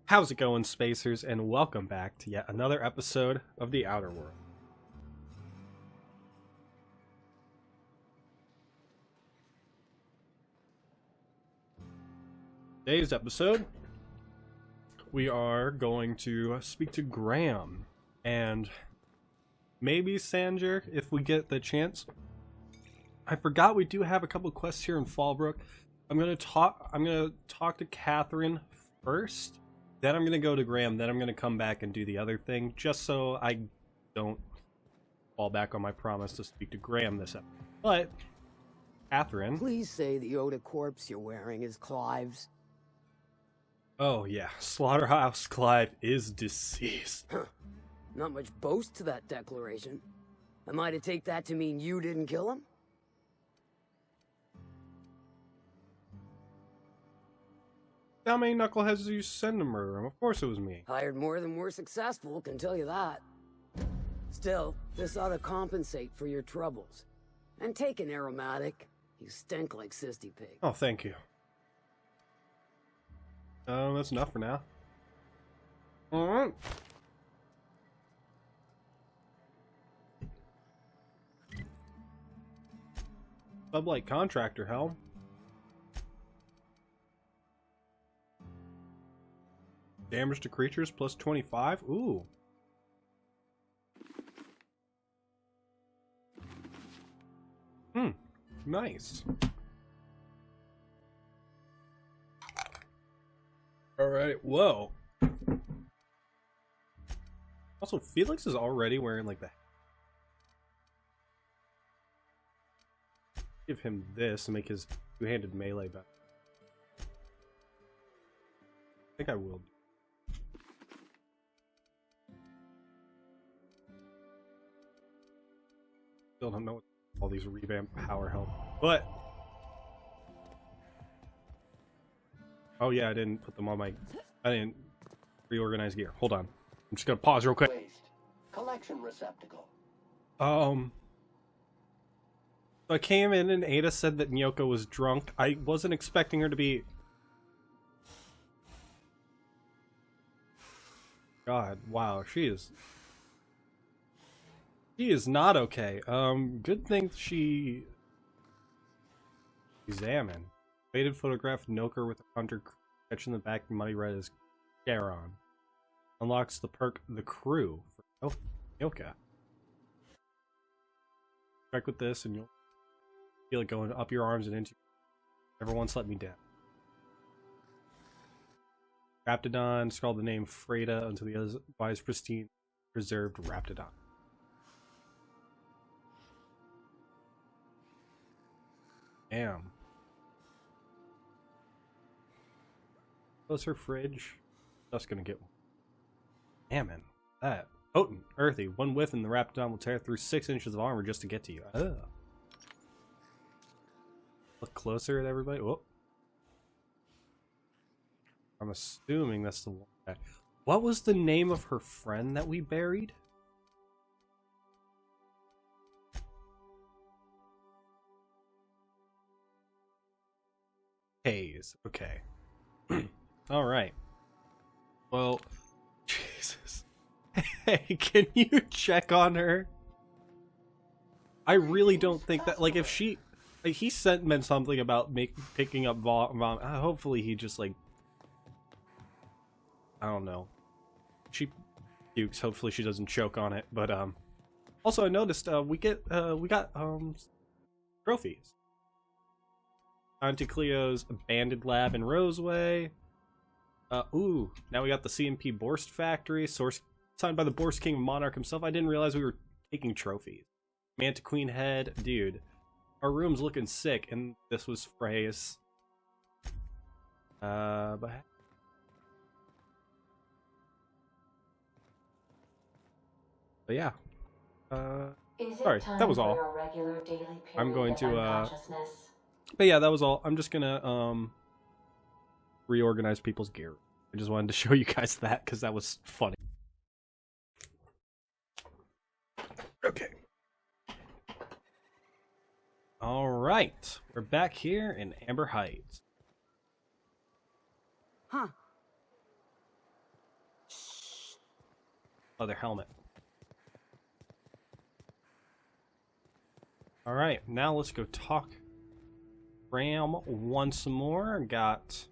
How's it going, Spacers, and welcome back to yet another episode of the Outer World. Today's episode, we are going to speak to Graham, and maybe Sanger, if we get the chance. I forgot we do have a couple quests here in Fallbrook. I'm gonna talk to Catherine first. Then I'm going to go to Graham, then I'm going to come back and do the other thing, just so I don't fall back on my promise to speak to Graham this episode. But, Catherine... Please say the Oda corpse you're wearing is Clive's. Oh yeah, Slaughterhouse Clive is deceased. Not much boast to that declaration. Am I to take that to mean you didn't kill him? How many knuckleheads do you send to murder him? Of course it was me. Hired more than were successful, can tell you that. Still, this ought to compensate for your troubles. And take an aromatic. You stink like Sisty Pig. Oh, thank you. That's enough for now. Alright. Sublight contractor, hell. Damage to creatures plus 25. Ooh. Nice. Alright, whoa. Also, Felix is already wearing like the... Give him this and make his two-handed melee better. I think I will. Still don't know what all these revamped power help, but oh yeah, I didn't put them on my. I didn't reorganize gear. Hold on, I'm just gonna pause real quick. Waste. Collection receptacle. So I came in and Ada said that Nyoko was drunk. I wasn't expecting her to be. God, wow, she is not okay. Good thing she examined. Faded photograph Noker with a hunter catching the back muddy red as Charon. Unlocks the perk The Crew for Nyoka. Check with this and you'll feel it going up your arms and into. Never once let me down. Raptidon, scrawled the name Freda until the otherwise pristine preserved Raptidon. Damn. Close her fridge. Just gonna get one. Damn it. That. Potent. Earthy. One whiff and the Raptidon will tear through 6 inches of armor just to get to you. Ugh. Look closer at everybody. Whoop. I'm assuming that's the one guy. What was the name of her friend that we buried? Hayes. Okay. Alright. Well, Jesus. Hey, can you check on her? I really don't think that, like, if she... Like, he meant something about picking up vomit. Hopefully he just, like... I don't know. She pukes. Hopefully she doesn't choke on it. But, also I noticed, we got, trophies. Auntie Cleo's Abandoned Lab in Roseway. Ooh, now we got the CMP Borst Factory, source signed by the Borst King Monarch himself. I didn't realize we were taking trophies. Manta Queen Head, dude. Our room's looking sick, and this was Frey's. But yeah. Sorry, that was all. I'm going to, but yeah, that was all. I'm just gonna, reorganize people's gear. I just wanted to show you guys that, because that was funny. Okay. Alright, we're back here in Amber Heights. Huh. leather helmet. Alright, now let's go talk Graham once more. Got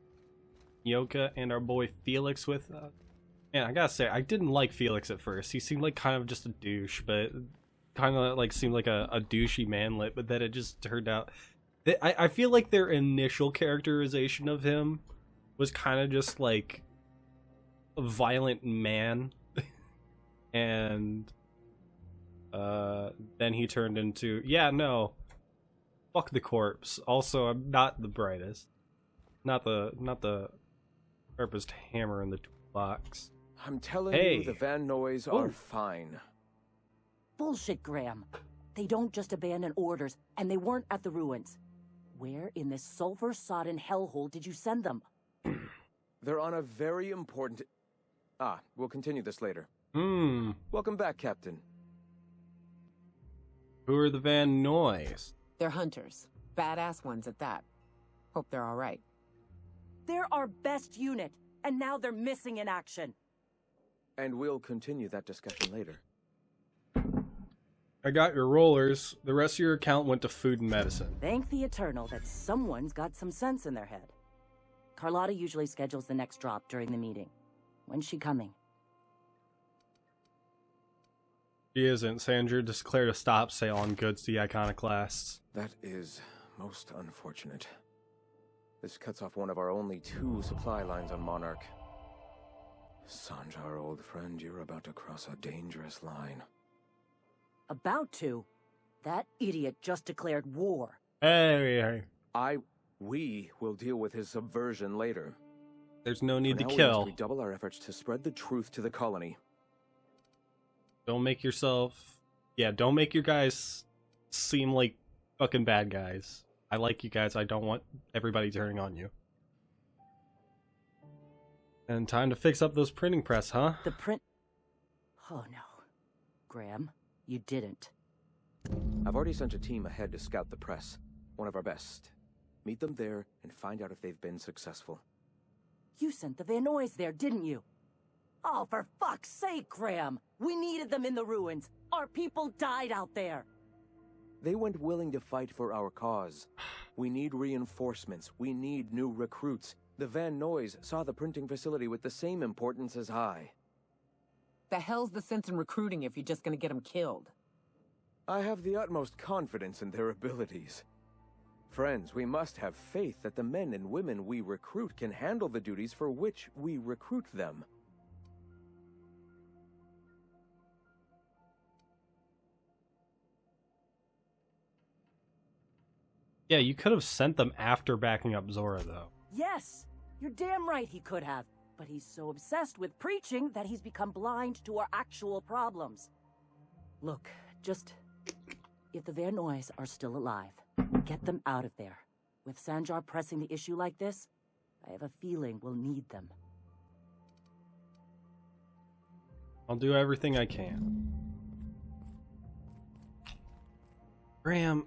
Yoka and our boy Felix with us. Man, I gotta say, I didn't like Felix at first. He seemed like kind of just a douche, but kind of like seemed like a douchey manlet, but then it just turned out... I feel like their initial characterization of him was kind of just like a violent man. And then he turned into, yeah, no, fuck the corpse. Also, I'm not the brightest. Not the sharpest hammer in the toolbox. I'm telling Hey. you, the Van Noys are fine. Bullshit, Graham. They don't just abandon orders, and they weren't at the ruins. Where in this sulfur-sodden hellhole did you send them? They're on a very important... we'll continue this later. Welcome back, Captain. Who are the Van Noys? They're hunters. Badass ones at that. Hope they're all right. They're our best unit, and now they're missing in action. And we'll continue that discussion later. I got your rollers. The rest of your account went to food and medicine. Thank the Eternal that someone's got some sense in their head. Carlotta usually schedules the next drop during the meeting. When's she coming? She isn't. Sandra declared a stop sale on goods to the iconoclasts. That is most unfortunate. This cuts off one of our only 2 supply lines on Monarch. Sanjar, old friend, you're about to cross a dangerous line. About to. That idiot just declared war. Hey. We will deal with his subversion later. There's no need to For now, kill. we must redouble our efforts to spread the truth to the colony. Don't make yourself... Yeah, don't make your guys seem like fucking bad guys. I like you guys. I don't want everybody turning on you. And time to fix up those printing press, huh? The print... Oh no. Graham, you didn't. I've already sent a team ahead to scout the press. One of our best. Meet them there and find out if they've been successful. You sent the Van Noys there, didn't you? Oh, for fuck's sake, Graham! We needed them in the ruins. Our people died out there. They went willing to fight for our cause. We need reinforcements. We need new recruits. The Van Noys saw the printing facility with the same importance as I. The hell's the sense in recruiting if you're just gonna get them killed? I have the utmost confidence in their abilities. Friends, we must have faith that the men and women we recruit can handle the duties for which we recruit them. Yeah, you could have sent them after backing up Zora, though. Yes, you're damn right he could have. But he's so obsessed with preaching that he's become blind to our actual problems. Look, just... If the Van Noys are still alive, get them out of there. With Sanjar pressing the issue like this, I have a feeling we'll need them. I'll do everything I can. Graham...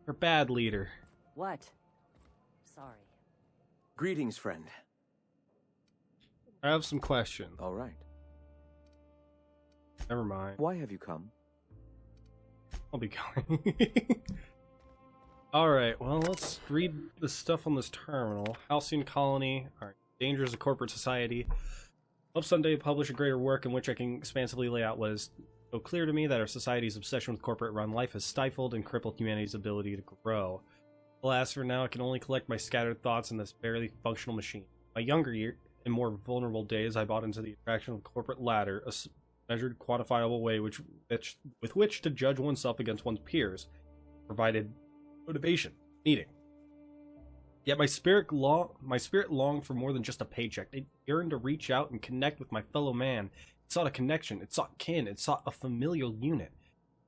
You're a bad leader. What? Sorry. Greetings, friend. I have some questions. All right. Never mind. Why have you come? I'll be going. Alright, well, let's read the stuff on this terminal. Halcyon Colony. Alright. Dangers of corporate society. Hope someday to publish a greater work in which I can expansively lay out what is so clear to me that our society's obsession with corporate-run life has stifled and crippled humanity's ability to grow. Alas, for now, I can only collect my scattered thoughts in this barely functional machine. My younger year and more vulnerable days, I bought into the attraction of the corporate ladder, a measured, quantifiable way with which to judge oneself against one's peers, provided motivation, meaning. Yet my spirit longed for more than just a paycheck. It yearned to reach out and connect with my fellow man. It sought a connection. It sought kin. It sought a familial unit.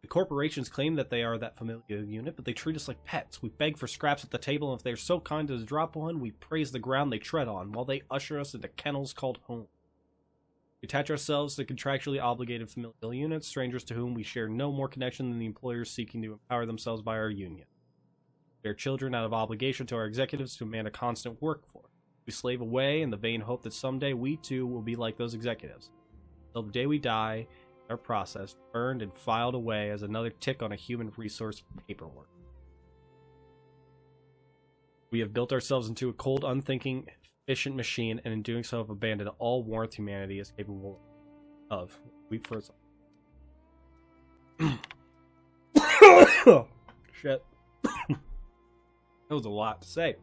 The corporations claim that they are that familial unit, but they treat us like pets. We beg for scraps at the table, and if they're so kind as to drop one, we praise the ground they tread on, while they usher us into kennels called home. We attach ourselves to contractually obligated familial units, strangers to whom we share no more connection than the employers seeking to empower themselves by our union. They are children out of obligation to our executives to demand a constant workforce. We slave away in the vain hope that someday we too will be like those executives. Till the day we die, our process burned and filed away as another tick on a human resource paperwork. We have built ourselves into a cold, unthinking, efficient machine, and in doing so have abandoned all warmth humanity is capable of. We first. Shit. That was a lot to say.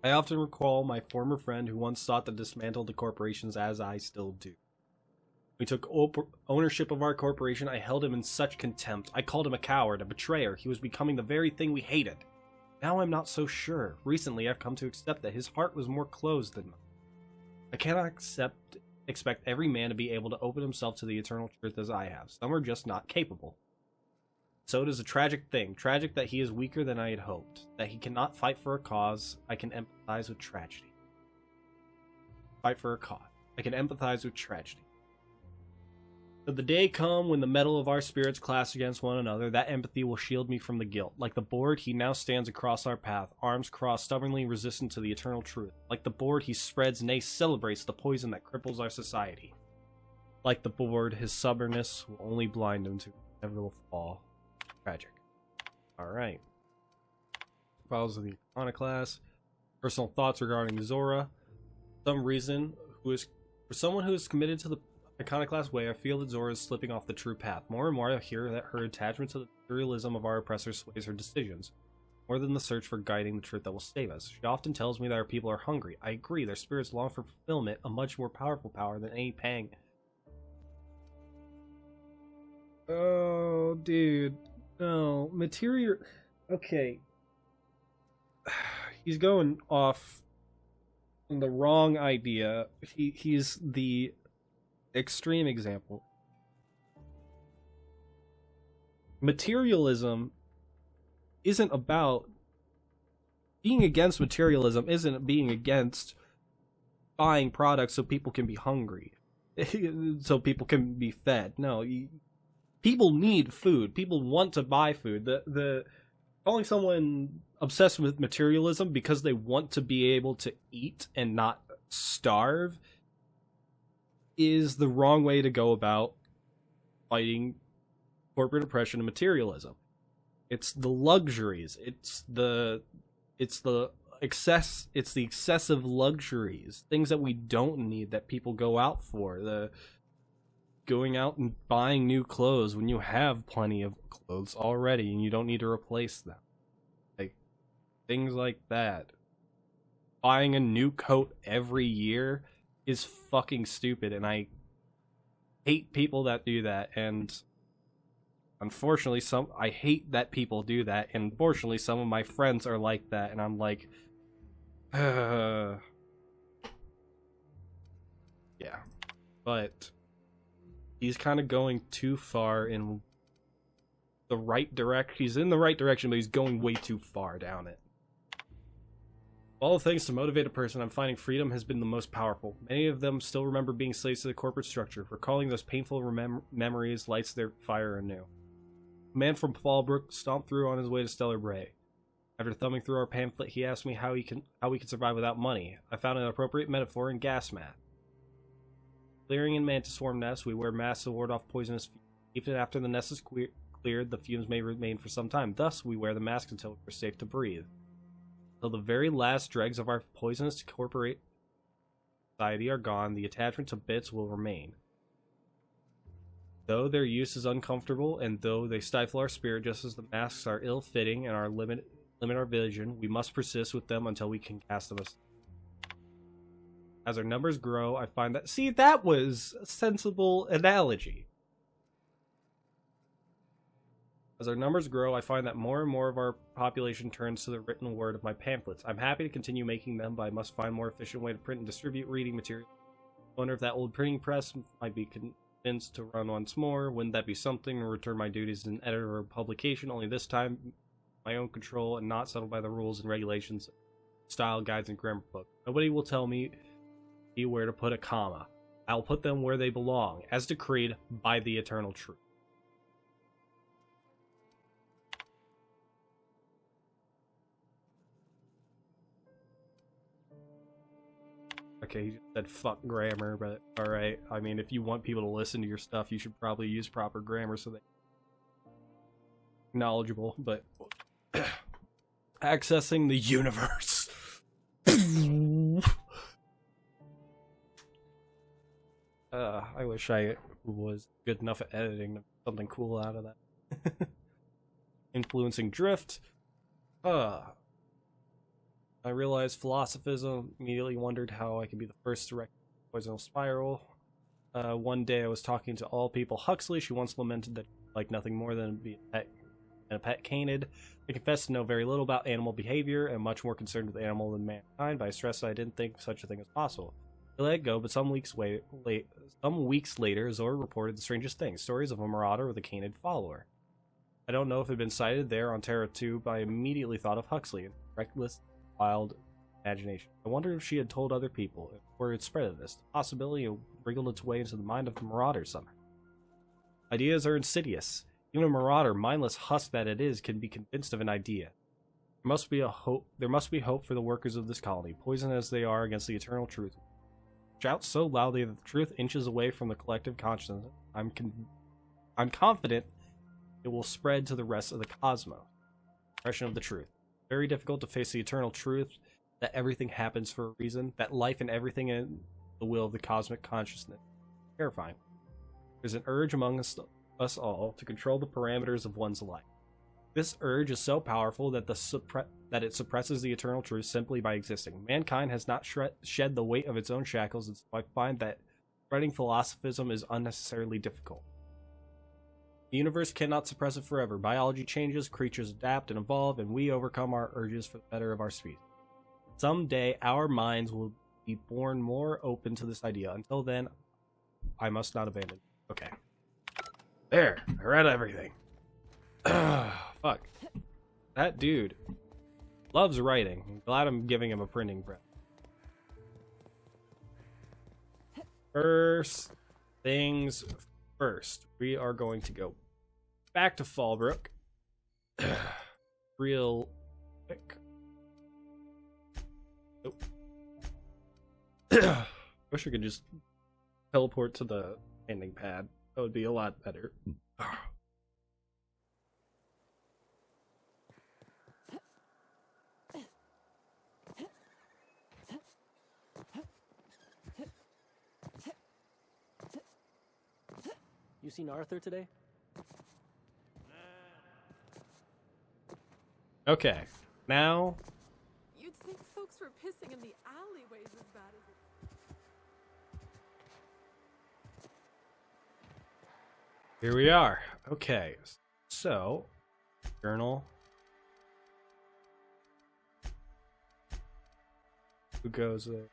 I often recall my former friend who once sought to dismantle the corporations, as I still do. We took ownership of our corporation. I held him in such contempt. I called him a coward, a betrayer. He was becoming the very thing we hated. Now I'm not so sure. Recently, I've come to accept that his heart was more closed than mine. I cannot expect every man to be able to open himself to the eternal truth as I have. Some are just not capable. So it is a tragic thing. Tragic that he is weaker than I had hoped. That he cannot fight for a cause. I can empathize with tragedy. Fight for a cause. I can empathize with tragedy. Should the day come when the metal of our spirits clash against one another, that empathy will shield me from the guilt. Like the board, he now stands across our path, arms crossed, stubbornly resistant to the eternal truth. Like the board, he spreads, nay, celebrates the poison that cripples our society. Like the board, his stubbornness will only blind him to inevitable fall. Tragic. Alright. Files of the Iconoclast. Personal thoughts regarding Zora. For someone who is committed to the Iconoclast way, I feel that Zora is slipping off the true path. More and more I hear that her attachment to the materialism of our oppressor sways her decisions, more than the search for guiding the truth that will save us. She often tells me that our people are hungry. I agree, their spirits long for fulfillment, a much more powerful power than any pang. Oh, dude. No, material... Okay. He's going off on the wrong idea. He's the extreme example. Materialism isn't about... Being against materialism isn't being against buying products so people can be hungry. So people can be fed. No, people need food. People want to buy food. The calling someone obsessed with materialism because they want to be able to eat and not starve is the wrong way to go about fighting corporate oppression and materialism. It's the luxuries. It's the excessive luxuries, things that we don't need that people go out for. The going out and buying new clothes when you have plenty of clothes already and you don't need to replace them. Like things like that. Buying a new coat every year is fucking stupid, and I hate people that do that, and unfortunately I hate that people do that, and unfortunately some of my friends are like that, and I'm like, yeah. But he's kind of going too far in the right direction. He's in the right direction, but he's going way too far down it. All the things to motivate a person, I'm finding freedom has been the most powerful. Many of them still remember being slaves to the corporate structure. Recalling those painful memories lights their fire anew. A man from Fallbrook stomped through on his way to Stellar Bray. After thumbing through our pamphlet, he asked me how we can survive without money. I found an appropriate metaphor in gas mask. Clearing in mantis swarm nests, we wear masks to ward off poisonous fumes. Even after the nest is cleared, the fumes may remain for some time. Thus, we wear the mask until we're safe to breathe. Until the very last dregs of our poisonous corporate society are gone, the attachment to bits will remain. Though their use is uncomfortable, and though they stifle our spirit just as the masks are ill-fitting and limit our vision, we must persist with them until we can cast them aside. As our numbers grow, I find that... See, that was a sensible analogy. As our numbers grow, I find that more and more of our population turns to the written word of my pamphlets. I'm happy to continue making them, but I must find a more efficient way to print and distribute reading material. I wonder if that old printing press might be convinced to run once more. Wouldn't that be something? Or return my duties as an editor of a publication, only this time my own control and not settled by the rules and regulations, style guides, and grammar books. Nobody will tell me where to put a comma. I will put them where they belong, as decreed by the eternal truth. Okay, he just said fuck grammar, but alright. I mean, if you want people to listen to your stuff, you should probably use proper grammar so they're knowledgeable, but accessing the universe. I wish I was good enough at editing to make something cool out of that. Influencing drift. I realized philosophism, immediately wondered how I could be the first to recognize the poisonal spiral. One day I was talking to all people Huxley. She once lamented that like nothing more than be a pet canid. I confessed to know very little about animal behavior and much more concerned with animal than mankind, but I stressed that I didn't think such a thing was possible. I let it go, but some weeks later, Zora reported the strangest things, stories of a marauder with a canid follower. I don't know if it had been sighted there on Terra 2, but I immediately thought of Huxley and reckless, wild imagination. I wondered if she had told other people, if word had spread of this. The possibility had wriggled its way into the mind of the marauder somehow. Ideas are insidious. Even a marauder, mindless husk that it is, can be convinced of an idea. There must be hope for the workers of this colony, poisoned as they are against the eternal truth. Shout so loudly that the truth inches away from the collective consciousness. I'm confident it will spread to the rest of the cosmos. Expression of the truth. Very difficult to face the eternal truth that everything happens for a reason, that life and everything in the will of the cosmic consciousness. Terrifying. There's an urge among us all to control the parameters of one's life. This urge is so powerful that it suppresses the eternal truth simply by existing. Mankind has not shed the weight of its own shackles, and so I find that spreading philosophism is unnecessarily difficult. The universe cannot suppress it forever. Biology changes, creatures adapt and evolve, and we overcome our urges for the better of our species. Someday, our minds will be born more open to this idea. Until then, I must not abandon it. Okay. There, I read everything. Fuck. That dude loves writing. I'm glad I'm giving him a printing press. First things first. We are going to go back to Fallbrook. Real quick. Nope. Wish I could just teleport to the landing pad. That would be a lot better. You seen Arthur today? Okay, now You'd think folks were pissing in the alleyways as bad as it. here we are. Okay, so journal. Who goes there?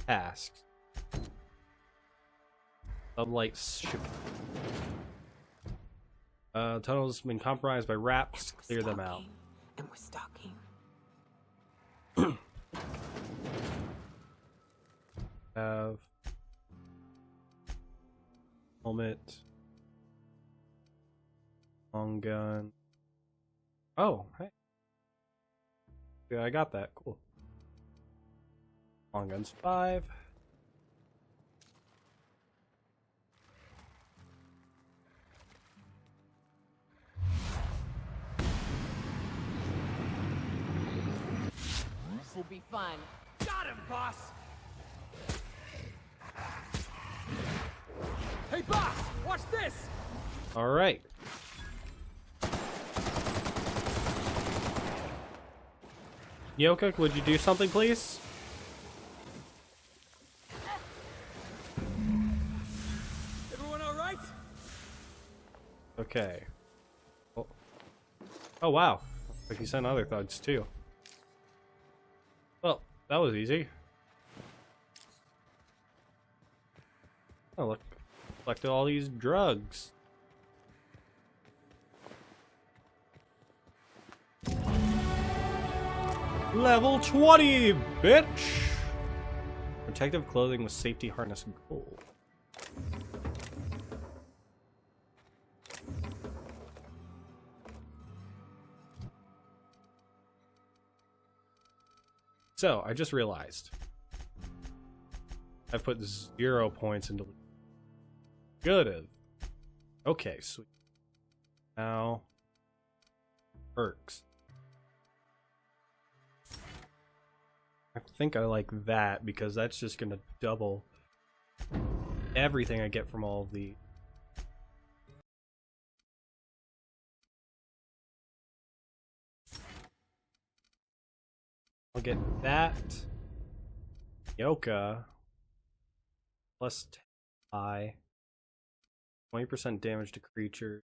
Tasks. Sublight ship. Tunnels been compromised by rats. Clear them out. And we're stalking. Have helmet, long gun. Oh, hey. Yeah, I got that. Cool. Long gun's 5. This will be fun. Got him, boss! Hey, boss! Watch this! All right. Yoka, would you do something, please? Everyone all right? Okay. Oh wow. Like you sent other thugs too. Well, that was easy. Oh look. Collected all these drugs. Level 20, bitch! Protective clothing with safety harness gold. So, I just realized I've put 0 points into good. Okay, sweet. Now, perks. I think I like that because that's just gonna double everything I get from all of the. I'll get that Yoka plus high 20% damage to creatures.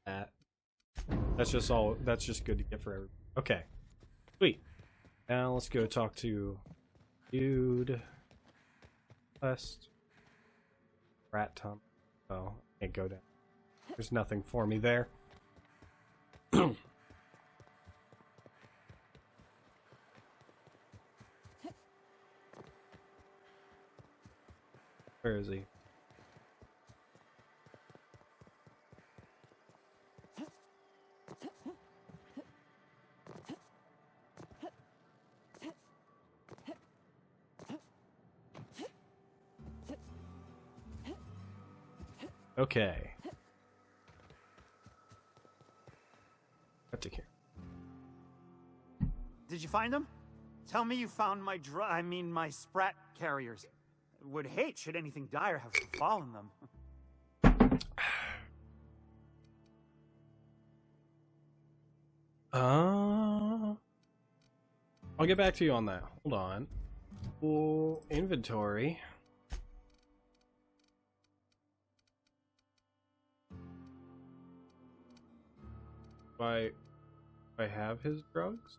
That. That's just good to get for everyone. Okay. Sweet. Now let's go talk to dude. Quest. Rat Tom. Oh, I can't go down. There's nothing for me there. Where is he? Okay. What to hear? Did you find them? Tell me you found my my sprat carriers. Would hate should anything dire have befallen them. I'll get back to you on that. Hold on. Full inventory. Do I have his drugs?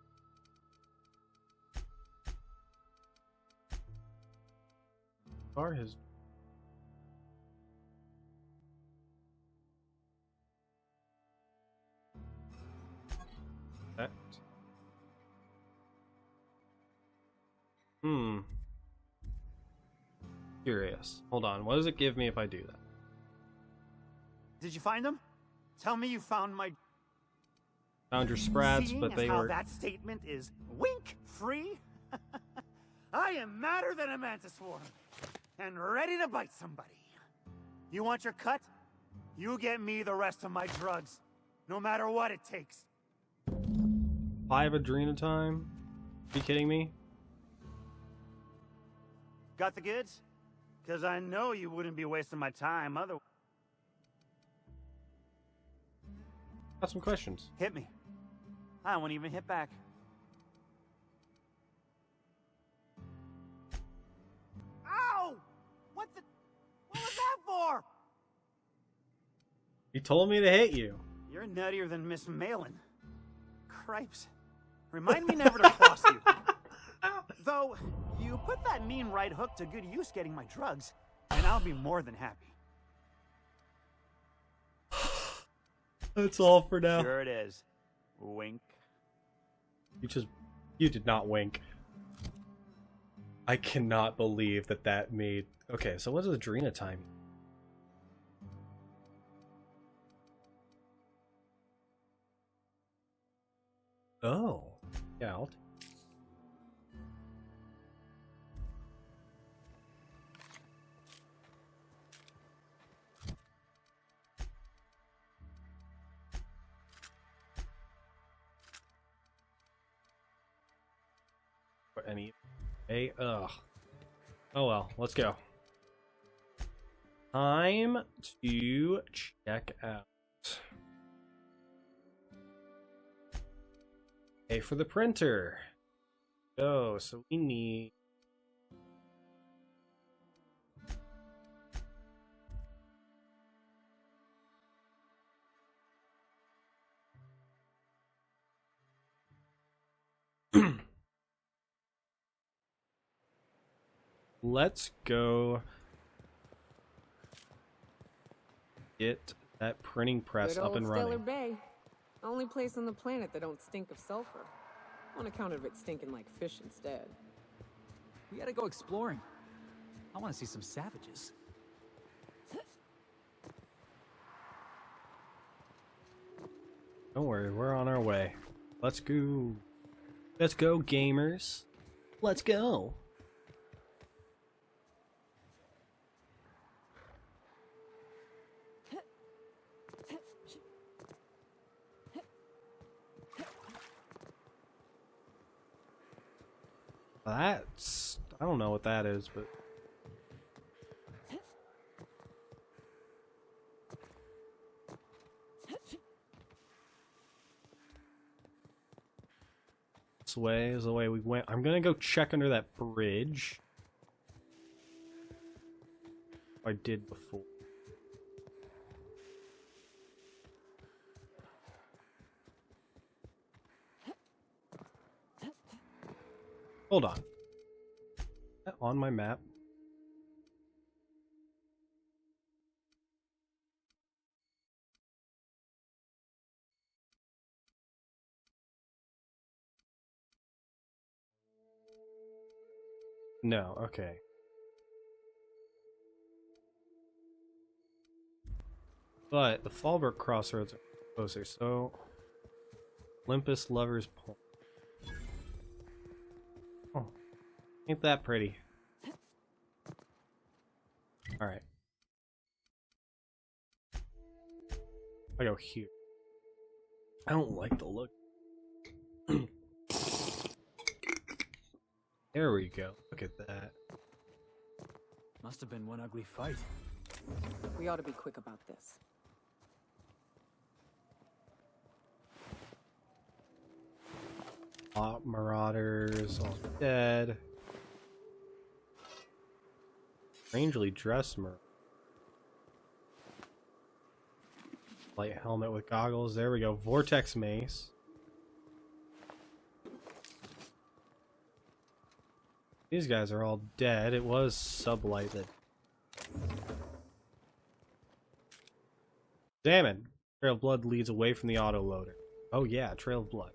Are his that? Curious. Hold on. What does it give me if I do that? Did you find them? Tell me you found my. Found your sprats, Seeing but as they how were. that statement is wink free. I am madder than a mantis swarm, and ready to bite somebody. You want your cut? You get me the rest of my drugs, no matter what it takes. 5 adrenotime? Are you kidding me? Got the goods? Because I know you wouldn't be wasting my time otherwise. Got some questions. Hit me. I won't even hit back. Ow! What was that for? He told me to hit you. You're nuttier than Miss Malin. Cripes. Remind me never to cross you. Though, you put that mean right hook to good use getting my drugs, and I'll be more than happy. That's all for now. Sure it is. Wink. You did not wink. I cannot believe that made. Okay, so what is adrenotime? Oh, yeah. I'll any ugh. Oh well, let's go. Time to check out. Pay for the printer. Go, so we need let's go get That printing press Good up old and Stellar running. Bay. Only place on the planet that don't stink of sulfur. On account of it stinking like fish instead. We gotta go exploring. I want to see some savages. Don't worry, we're on our way. Let's go. Let's go, gamers. Let's go. That's... I don't know what that is, but... This way is the way we went. I'm gonna go check under that bridge. I did before. Hold on. Is that on my map? No, okay. But the Fallbrook crossroads are closer, so Olympus Lovers Point. Oh, ain't that pretty? Alright. I go here. I don't like the look. There we go. Look at that. Must have been one ugly fight. We ought to be quick about this. Marauders all dead. Strangely dressed Marauders. Light helmet with goggles. There we go. Vortex mace. These guys are all dead. It was Sublight that... Examine. Trail of blood leads away from the autoloader. Oh yeah, trail of blood.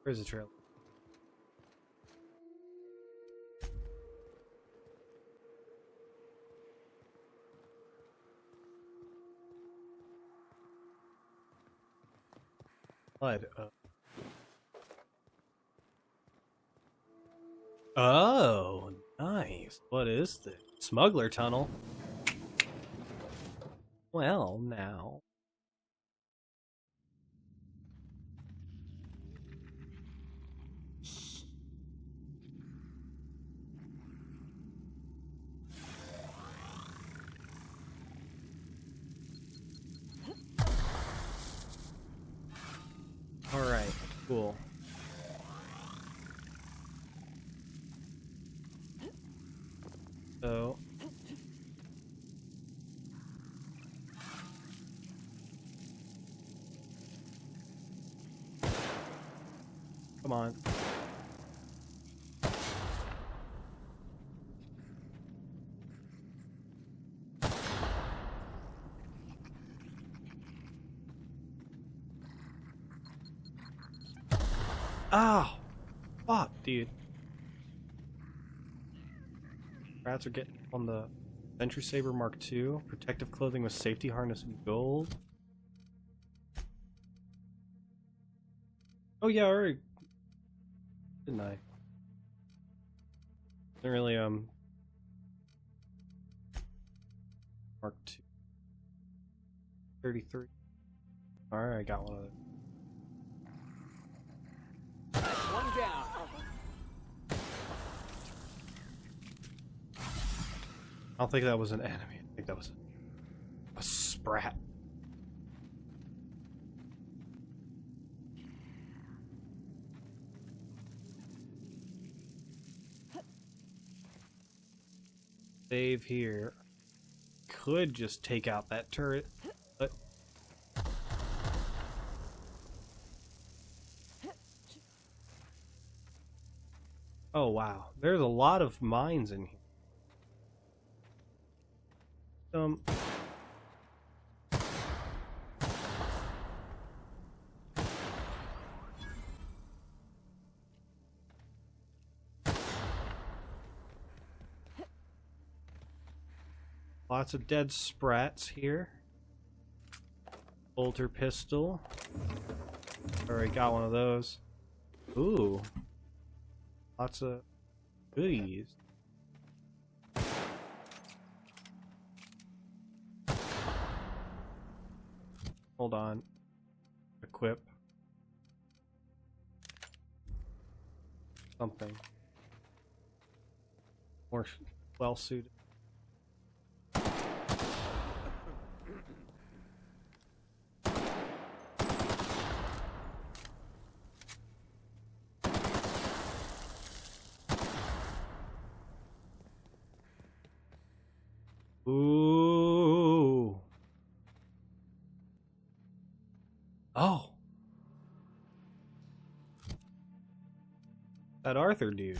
Where's the trail? Blood. Oh, nice. What is this? Smuggler tunnel. Well, now. All right, cool. So come on. Oh, fuck, dude. Rats are getting on the Venture Saber Mark II. Protective clothing with safety harness and gold. Oh yeah, already. Didn't I? Didn't really Mark II. 33. Alright, I got one of those. That's one down. I don't think that was an enemy. I think that was a sprat. Save here. Could just take out that turret, but oh wow, there's a lot of mines in here. Lots of dead sprats here. Bolter pistol. Already got one of those. Ooh. Lots of goodies. Hold on. Equip. Something. More well suited. Ooh. Oh. That Arthur dude.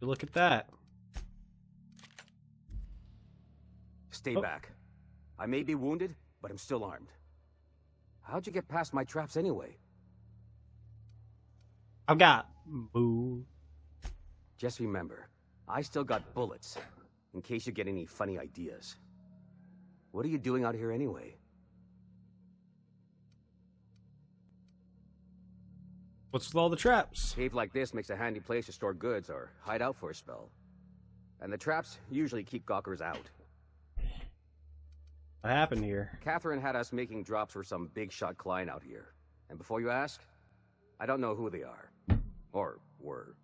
Look at that. Stay back. I may be wounded, but I'm still armed. How'd you get past my traps anyway? I've got boo. Just remember, I still got bullets, in case you get any funny ideas. What are you doing out here anyway? What's with all the traps? A cave like this makes a handy place to store goods or hide out for a spell. And the traps usually keep gawkers out. What happened here? Catherine had us making drops for some big shot client out here. And before you ask, I don't know who they are. Or were.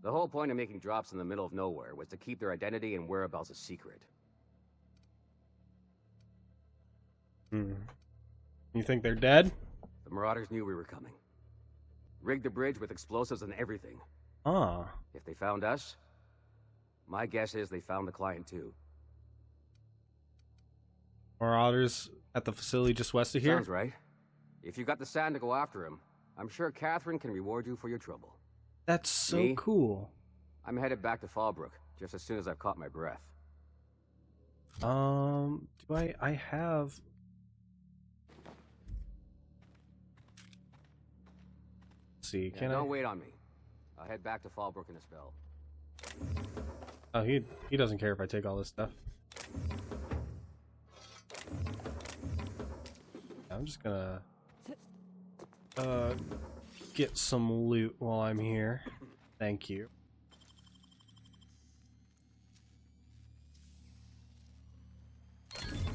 The whole point of making drops in the middle of nowhere was to keep their identity and whereabouts a secret. You think they're dead? The Marauders knew we were coming. Rigged the bridge with explosives and everything. Ah. If they found us, my guess is they found the client too. Marauders at the facility just west of here? Sounds right. If you got the sand to go after him, I'm sure Catherine can reward you for your trouble. That's so cool. I'm headed back to Fallbrook just as soon as I've caught my breath. Do I have... Let's see, can I... Don't wait on me. I'll head back to Fallbrook in a spell. Oh, he doesn't care if I take all this stuff. I'm just gonna get some loot while I'm here. Thank you.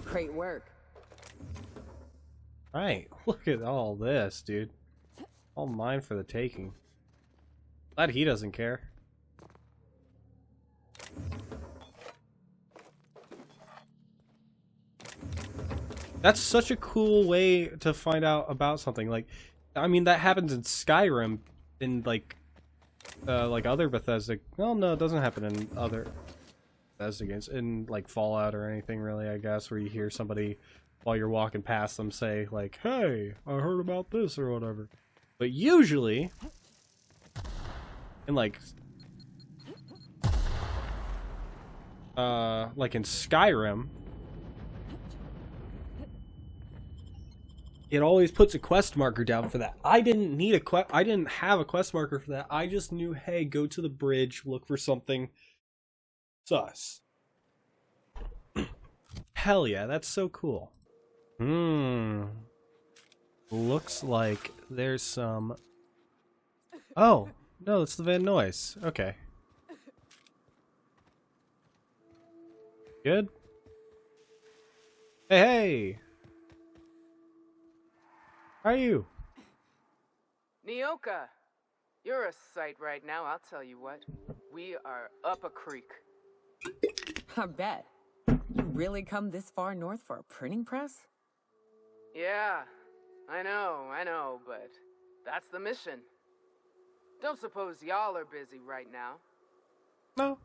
Great work. Right, look at all this, dude. All mine for the taking. Glad he doesn't care. That's such a cool way to find out about something. Like, I mean, that happens in Skyrim, in like other Bethesda. Well, no, it doesn't happen in other Bethesda games. In like Fallout or anything, really, I guess, where you hear somebody while you're walking past them say like, "Hey, I heard about this" or whatever. But usually, in like in Skyrim, it always puts a quest marker down for that. I didn't need a quest. I didn't have a quest marker for that. I just knew, hey, go to the bridge, look for something sus. Hell yeah, that's so cool. Looks like there's some... Oh, no, it's the Van Noise. Okay. Good? Hey, hey! How are you? Nyoka, you're a sight right now, I'll tell you what. We are up a creek. I bet. You really come this far north for a printing press? Yeah, I know, but that's the mission. Don't suppose y'all are busy right now. No.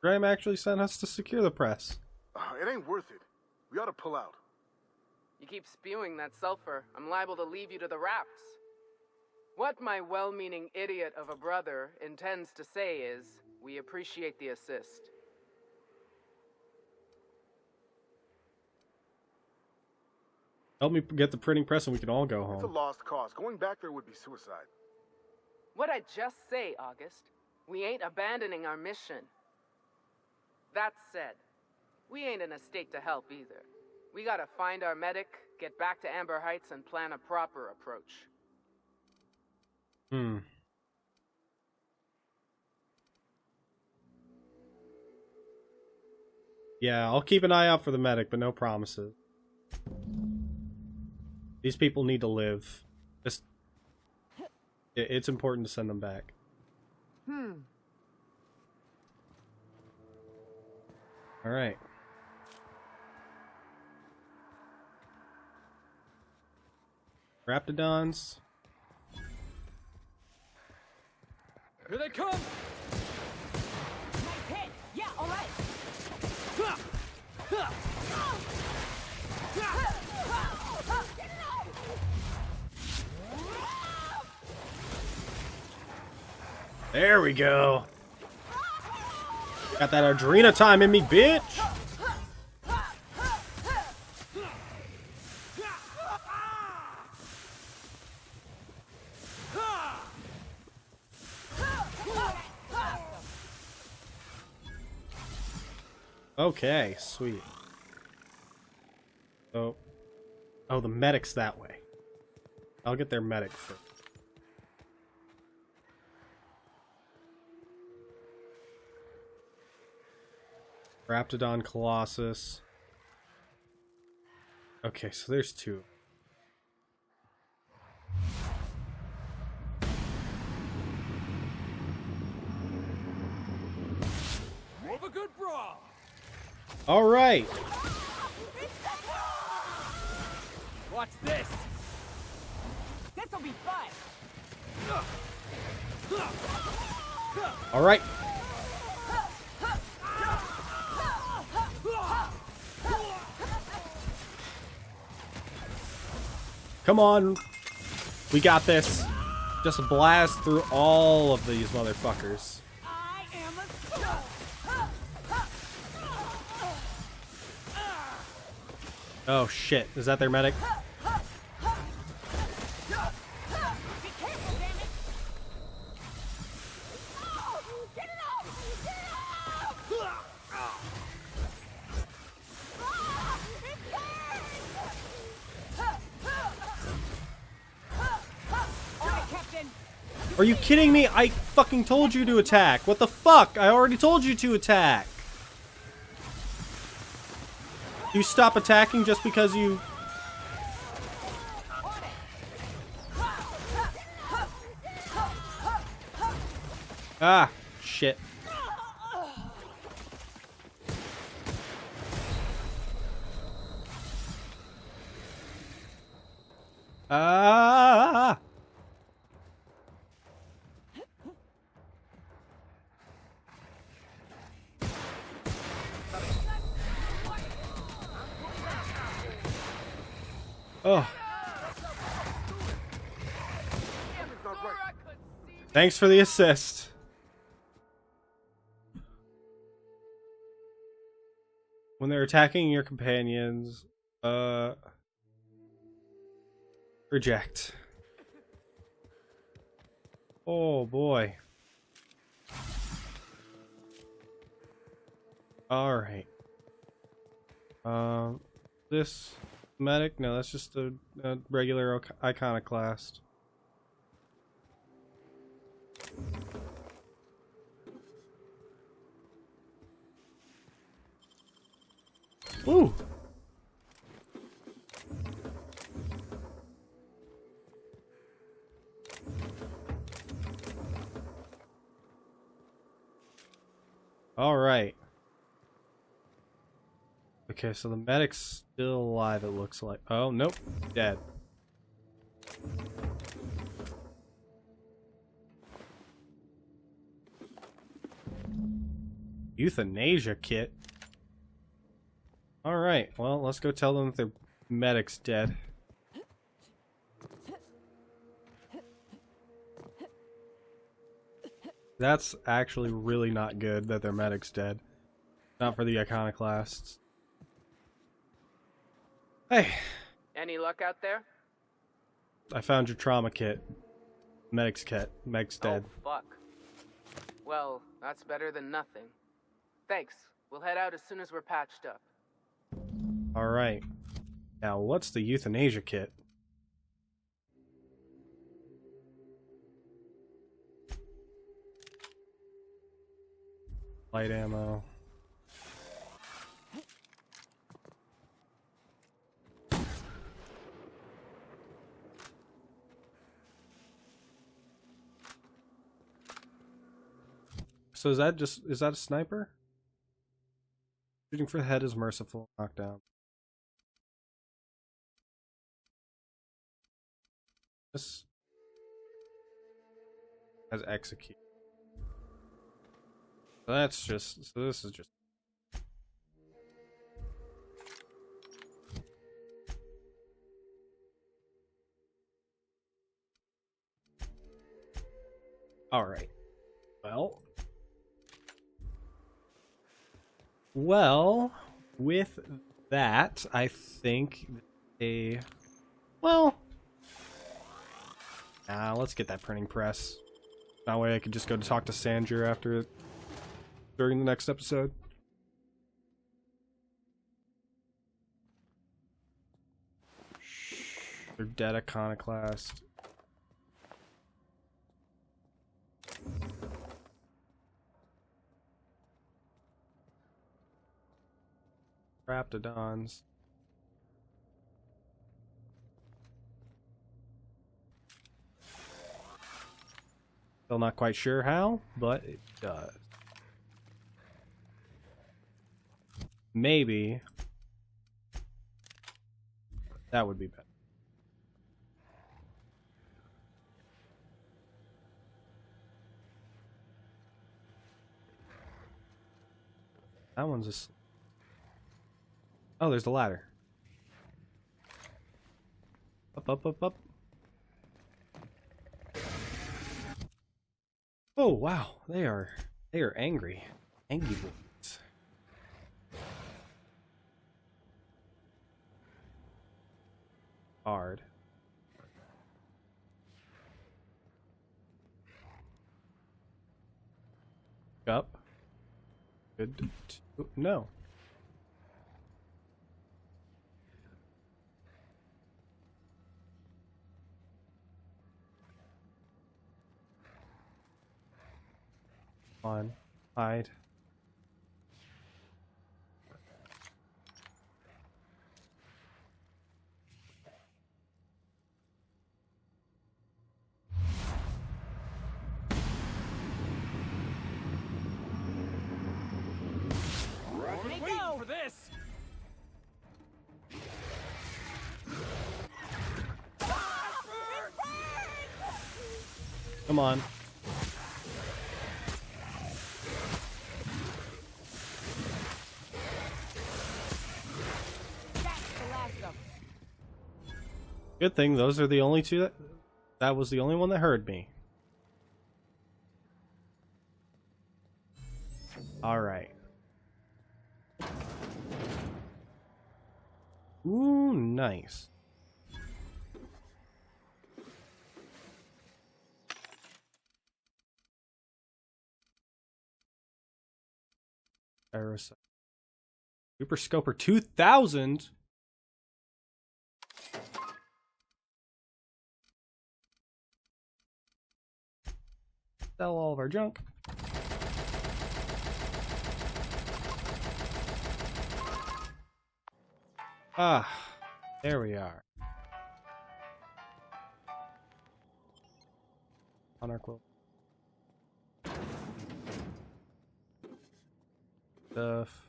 Graham actually sent us to secure the press. It ain't worth it. We ought to pull out. You keep spewing that sulfur, I'm liable to leave you to the rafts. What my well-meaning idiot of a brother intends to say is, we appreciate the assist. Help me get the printing press and we can all go It's a home. lost cause. Going back there would be suicide. What'd I just say, August? We ain't abandoning our mission. That said, we ain't in a state to help either. We gotta find our medic, get back to Amber Heights, and plan a proper approach. Yeah, I'll keep an eye out for the medic, but no promises. These people need to live. It's important to send them back. Alright. Raptidons. Here they come! Nice hit! Yeah, alright! There we go. Got that Adrena time in me, bitch. Okay, sweet. Oh, the medic's that way. I'll get their medic first. Raptidon Colossus. Okay, so there's two. More of a good brawl! All right. Watch this! This'll be fun! All right. Come on. We got this. Just blast through all of these motherfuckers. Oh shit. Is that their medic? Are you kidding me? I fucking told you to attack. What the fuck? I already told you to attack. You stop attacking just because you... Ah, shit. Ah! Oh. Thanks for the assist. When they're attacking your companions, reject. Oh boy. All right. This medic? No, that's just a regular iconoclast. Ooh. All right. Okay, so the medic's still alive, it looks like. Oh, nope. Dead. Euthanasia kit. Alright, well, let's go tell them that their medic's dead. That's actually really not good that their medic's dead. Not for the iconoclasts. Hey. Any luck? luck out there? I found your trauma kit. Medic's kit. Meg's dead. Oh, fuck. Well, that's better than nothing. Thanks. We'll head out as soon as we're patched up. Alright. Now, what's the euthanasia kit? Light ammo. So is that a sniper? Shooting for the head is merciful. Knockdown. This has execute. So this is just. Alright. Well, with that, I think let's get that printing press. That way I could just go to talk to Sandra during the next episode. They're dead iconoclast. Raptidons. Still not quite sure how, but it does. Maybe that would be better. That one's a... Oh, there's the ladder. Up, up, up, up. Oh, wow. They are angry. Angry boys. Hard. Up. Good. No. On. Hide. Waiting for this. Come on. Good thing those are the only two that was the only one that heard me. All right. Ooh, nice. Super Scoper 2000. Sell all of our junk. Ah, there we are. On our quilt. Stuff.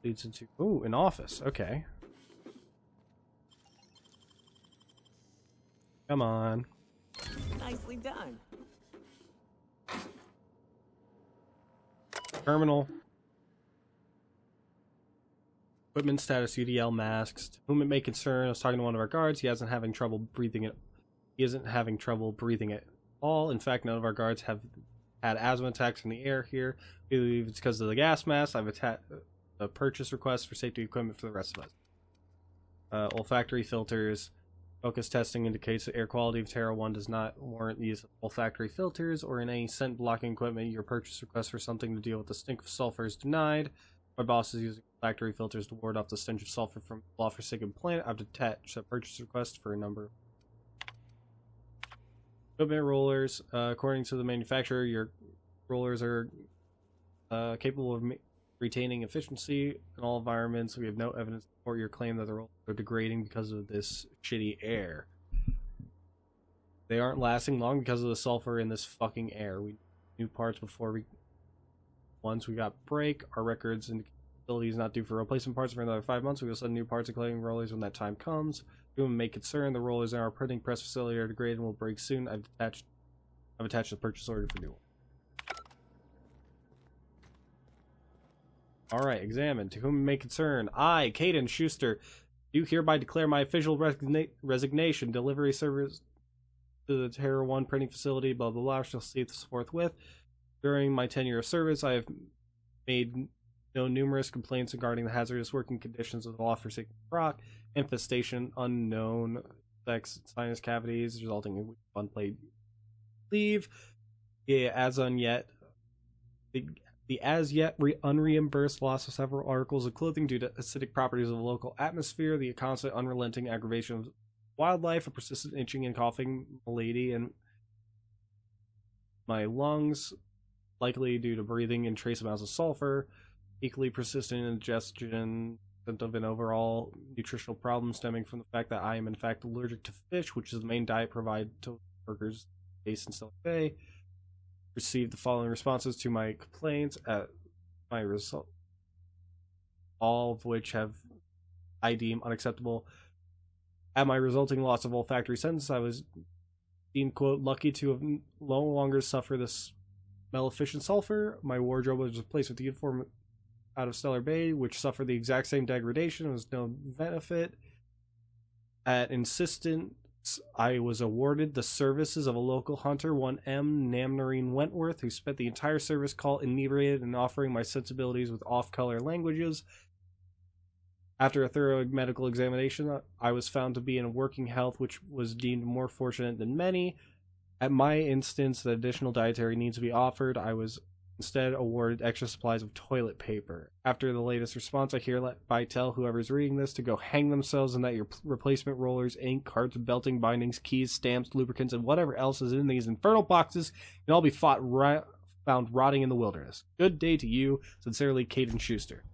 Leads into an office. Okay. Come on. Nicely done. Terminal. Equipment status UDL masks. To whom it may concern, I was talking to one of our guards. He isn't having trouble breathing at all. In fact, none of our guards have had asthma attacks in the air here. We believe it's because of the gas mask. a purchase request for safety equipment for the rest of us. Olfactory filters. Focus testing indicates the air quality of Terra 1 does not warrant the use of olfactory filters or in any scent blocking equipment. Your purchase request for something to deal with the stink of sulfur is denied. My boss is using olfactory filters to ward off the stench of sulfur from the law-forsaken planet. I've detached a purchase request for a number of equipment rollers. According to the manufacturer, your rollers are capable of retaining efficiency in all environments. We have no evidence to support your claim that the rollers are degrading because of this shitty air. They aren't lasting long because of the sulfur in this fucking air. We new parts before we... Once we got break, our records and facility is not due for replacement parts for another 5 months. We will send new parts including rollers when that time comes. We may concern the rollers in our printing press facility are degraded and will break soon. I've attached a purchase order for new one. Alright, examine. To whom it may concern. I, Caden Schuster, do hereby declare my official resignation. Delivery service to the Terra 1 printing facility, blah blah blah, shall see this forthwith. During my tenure of service, I have made numerous complaints regarding the hazardous working conditions of the law-forsaken rock, infestation, unknown sex, sinus cavities, resulting in unpaid leave. Yeah, as yet unreimbursed loss of several articles of clothing due to acidic properties of the local atmosphere, the constant unrelenting aggravation of wildlife, a persistent itching and coughing malady in my lungs, likely due to breathing in trace amounts of sulfur, equally persistent indigestion, of an overall nutritional problem stemming from the fact that I am in fact allergic to fish, which is the main diet provided to workers based in Stellar Bay. Received the following responses to my complaints at my result, all of which I deem unacceptable. At my resulting loss of olfactory sense, I was deemed, quote, lucky to have no longer suffer this maleficent sulfur. My wardrobe was replaced with the uniform out of Stellar Bay, which suffered the exact same degradation. There was no benefit. At insistence, I was awarded the services of a local hunter, one M. Namnarine Wentworth, who spent the entire service call inebriated and offering my sensibilities with off-color languages. After a thorough medical examination, I was found to be in working health, which was deemed more fortunate than many. At my instance, the additional dietary needs to be offered. I was instead awarded extra supplies of toilet paper. After the latest response, I hereby tell whoever's reading this to go hang themselves and that your replacement rollers, ink, cards, belting, bindings, keys, stamps, lubricants, and whatever else is in these infernal boxes can all be found rotting in the wilderness. Good day to you. Sincerely, Caden Schuster.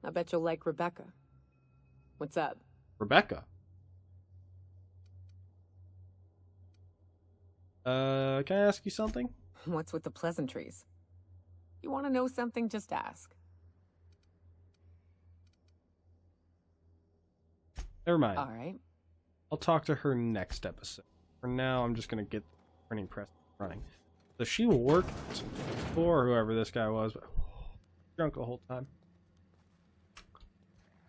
I bet you'll like Rebecca. What's up? Rebecca? Can I ask you something? What's with the pleasantries? You want to know something, just ask. Never mind. All right. I'll talk to her next episode. For now, I'm just gonna get the printing press running. So she worked for whoever this guy was, but drunk the whole time.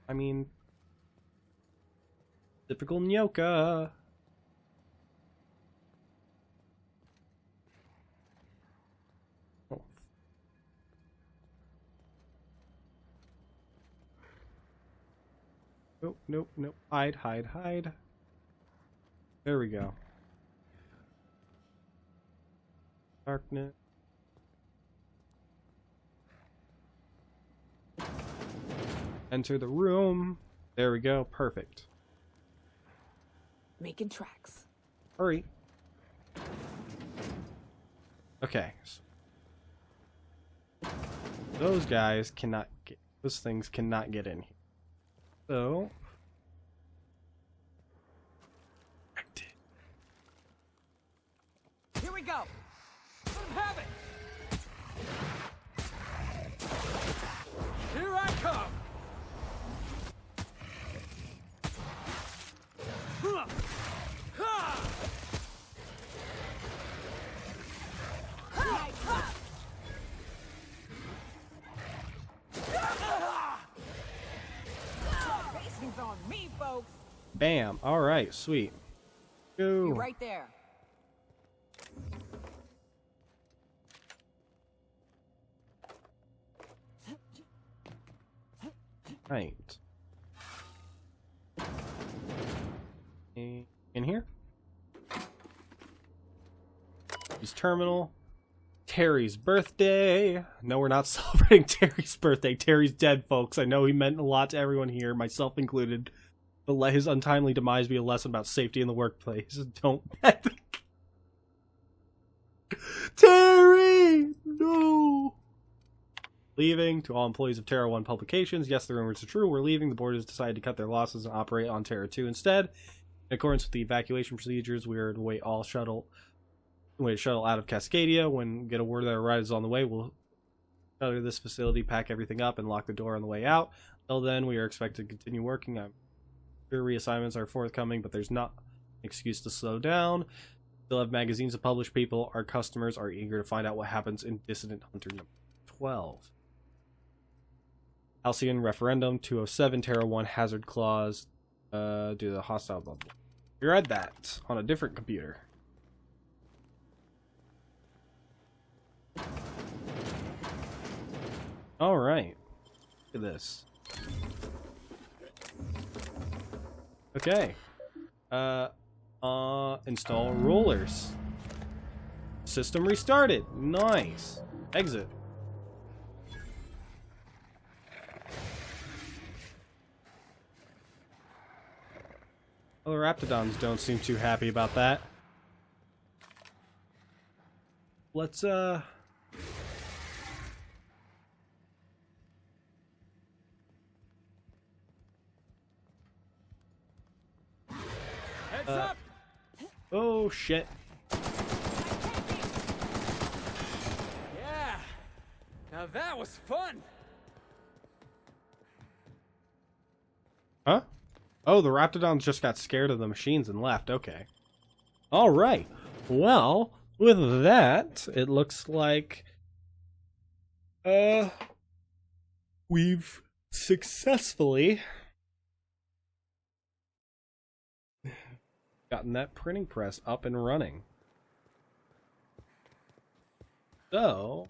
I mean, typical Nyoka. Nope, nope, nope. Hide, hide, hide. There we go. Darkness. Enter the room. There we go. Perfect. Making tracks. Hurry. Okay. Those guys cannot get... Those things cannot get in here. So... Here we go! Let him have it! Here I come! Racing's on me, folks! Bam! Alright, sweet. Go! You're right there. Right. In here? Use terminal. Terry's birthday. No, we're not celebrating Terry's birthday. Terry's dead, folks. I know he meant a lot to everyone here, myself included. But let his untimely demise be a lesson about safety in the workplace. Don't panic. Terry! No! Leaving. To all employees of Terra 1 Publications, yes, the rumors are true. We're leaving. The board has decided to cut their losses and operate on Terra 2 instead. In accordance with the evacuation procedures, we are to wait shuttle out of Cascadia. When we get a word that our ride is on the way, we'll shutter this facility, pack everything up, and lock the door on the way out. Until then, we are expected to continue working. I'm sure reassignments are forthcoming, but there's not an excuse to slow down. Still have magazines to publish. People, our customers, are eager to find out what happens in Dissident Hunter number 12. Halcyon Referendum 207 Terra 1 Hazard Clause due to the hostile bubble. We read that on a different computer. Alright. Look at this. Okay. Install rollers. System restarted. Nice. Exit. Well, the Raptidons don't seem too happy about that. Let's, Heads up! Oh, shit. Yeah! Now that was fun! Huh? Oh, the Raptidons just got scared of the machines and left. Okay. Alright. Well, with that, it looks like we've successfully gotten that printing press up and running. So,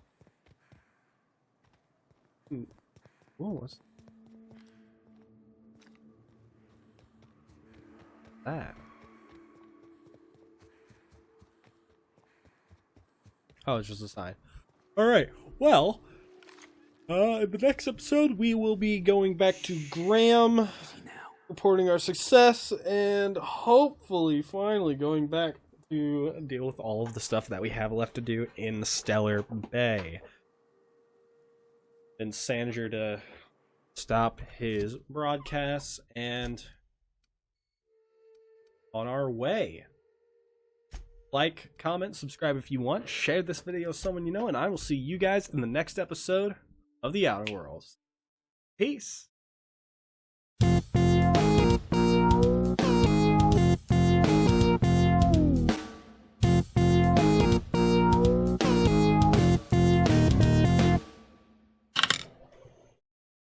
what's that? Oh, it's just a sign. Alright, well, in the next episode, we will be going back to Graham, reporting our success, and hopefully, finally, going back to deal with all of the stuff that we have left to do in Stellar Bay. And Sanger to stop his broadcasts, and on our way. Like, comment, subscribe if you want, share this video with someone you know, and I will see you guys in the next episode of the Outer Worlds. Peace!